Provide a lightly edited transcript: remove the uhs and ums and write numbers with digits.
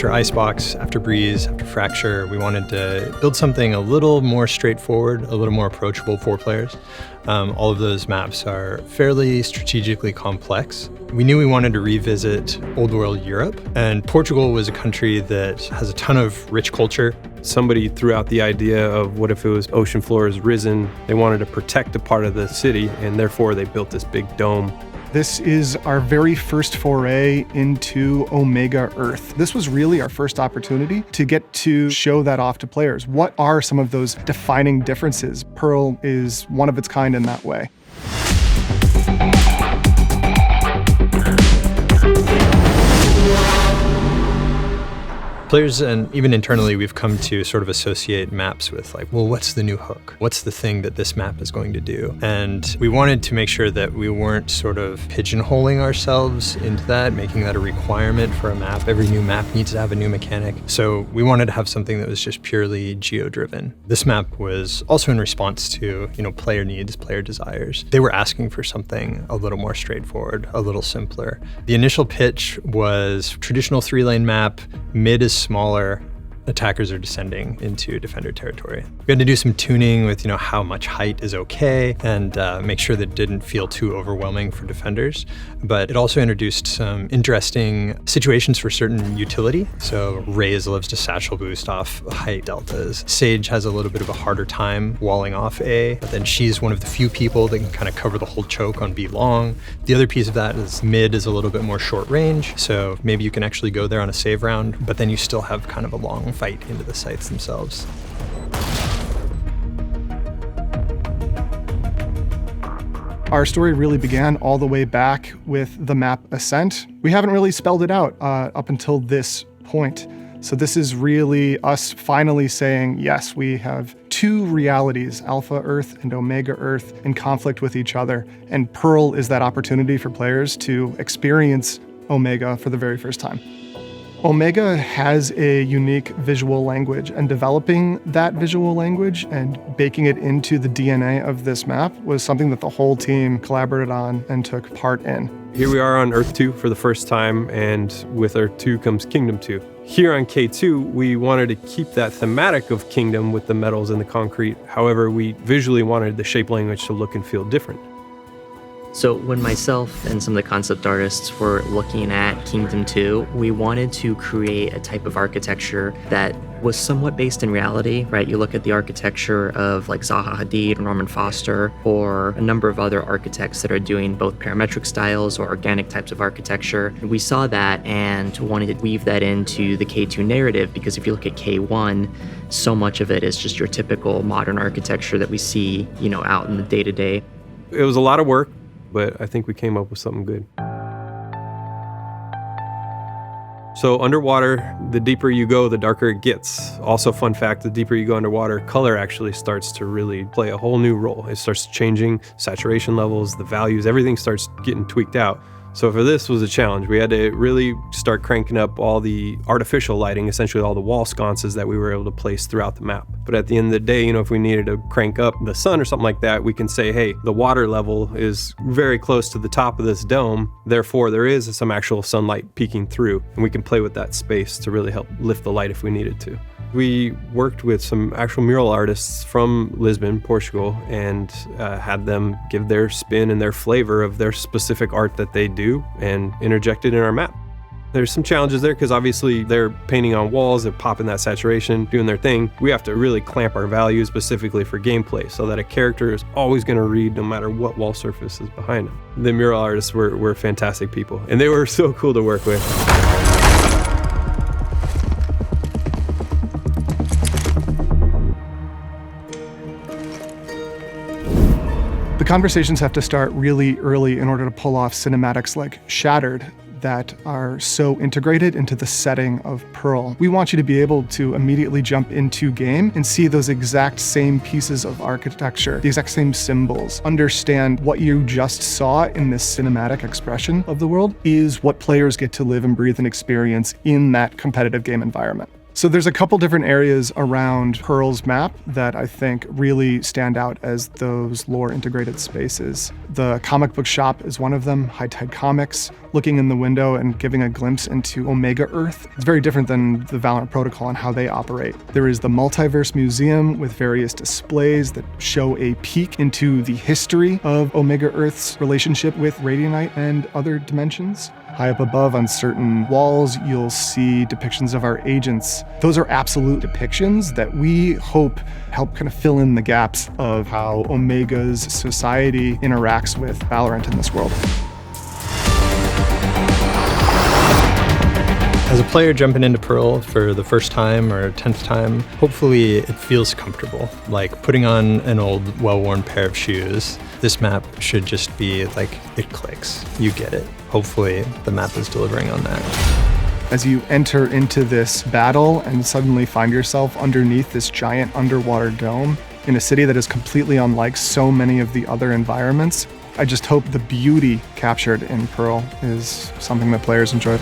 after Icebox, after Breeze, after Fracture, we wanted to build something a little more straightforward, a little more approachable for players. All of those maps are fairly strategically complex. We knew we wanted to revisit Old World Europe, and Portugal was a country that has a ton of rich culture. Somebody threw out the idea of what if it was ocean floor has risen. They wanted to protect a part of the city, and therefore they built this big dome. This is our very first foray into Oomega Earth. This was really our first opportunity to get to show that off to players. What are some of those defining differences? Pearl is one of its kind in that way. Players and even internally, we've come to sort of associate maps with like, well, what's the new hook? What's the thing that this map is going to do? And we wanted to make sure that we weren't sort of pigeonholing ourselves into that, making that a requirement for a map. Every new map needs to have a new mechanic. So we wanted to have something that was just purely geo-driven. This map was also in response to, player needs, player desires. They were asking for something a little more straightforward, a little simpler. The initial pitch was traditional 3-lane map, mid is smaller, attackers are descending into defender territory. We had to do some tuning with, how much height is okay and make sure that it didn't feel too overwhelming for defenders. But it also introduced some interesting situations for certain utility. So Raze loves to satchel boost off height deltas. Sage has a little bit of a harder time walling off A, but then she's one of the few people that can kind of cover the whole choke on B long. The other piece of that is mid is a little bit more short range. So maybe you can actually go there on a save round, but then you still have kind of a long fight into the sites themselves. Our story really began all the way back with the map Ascent. We haven't really spelled it out up until this point. So this is really us finally saying, yes, we have two realities, Alpha Earth and Omega Earth, in conflict with each other. And Pearl is that opportunity for players to experience Omega for the very first time. Oomega has a unique visual language, and developing that visual language and baking it into the DNA of this map was something that the whole team collaborated on and took part in. Here we are on Earth 2 for the first time, and with Earth 2 comes Kingdom 2. Here on K2, we wanted to keep that thematic of Kingdom with the metals and the concrete. However, we visually wanted the shape language to look and feel different. So when myself and some of the concept artists were looking at Kingdom 2, we wanted to create a type of architecture that was somewhat based in reality, right? You look at the architecture of like Zaha Hadid, Norman Foster, or a number of other architects that are doing both parametric styles or organic types of architecture. We saw that and wanted to weave that into the K2 narrative, because if you look at K1, so much of it is just your typical modern architecture that we see, out in the day-to-day. It was a lot of work, but I think we came up with something good. So underwater, the deeper you go, the darker it gets. Also, fun fact, the deeper you go underwater, color actually starts to really play a whole new role. It starts changing saturation levels, the values, everything starts getting tweaked out. So for this was a challenge. We had to really start cranking up all the artificial lighting, essentially all the wall sconces that we were able to place throughout the map. But at the end of the day, if we needed to crank up the sun or something like that, we can say, hey, the water level is very close to the top of this dome. Therefore, there is some actual sunlight peeking through, and we can play with that space to really help lift the light if we needed to. We worked with some actual mural artists from Lisbon, Portugal, and had them give their spin and their flavor of their specific art that they do and interject it in our map. There's some challenges there because obviously they're painting on walls, they're popping that saturation, doing their thing. We have to really clamp our values specifically for gameplay so that a character is always going to read no matter what wall surface is behind them. The mural artists were fantastic people, and they were so cool to work with. The conversations have to start really early in order to pull off cinematics like Shattered that are so integrated into the setting of Pearl. We want you to be able to immediately jump into game and see those exact same pieces of architecture, the exact same symbols, understand what you just saw in this cinematic expression of the world is what players get to live and breathe and experience in that competitive game environment. So there's a couple different areas around Pearl's map that I think really stand out as those lore integrated spaces. The comic book shop is one of them, High Tide Comics, looking in the window and giving a glimpse into Omega Earth. It's very different than the Valorant protocol and how they operate. There is the Multiverse Museum with various displays that show a peek into the history of Omega Earth's relationship with Radianite and other dimensions. High up above on certain walls, you'll see depictions of our agents. Those are absolute depictions that we hope help kind of fill in the gaps of how Omega's society interacts with Valorant in this world. As a player jumping into Pearl for the first time or 10th time, hopefully it feels comfortable, like putting on an old, well-worn pair of shoes. This map should just be like, it clicks, you get it. Hopefully the map is delivering on that. As you enter into this battle and suddenly find yourself underneath this giant underwater dome in a city that is completely unlike so many of the other environments, I just hope the beauty captured in Pearl is something that players enjoy.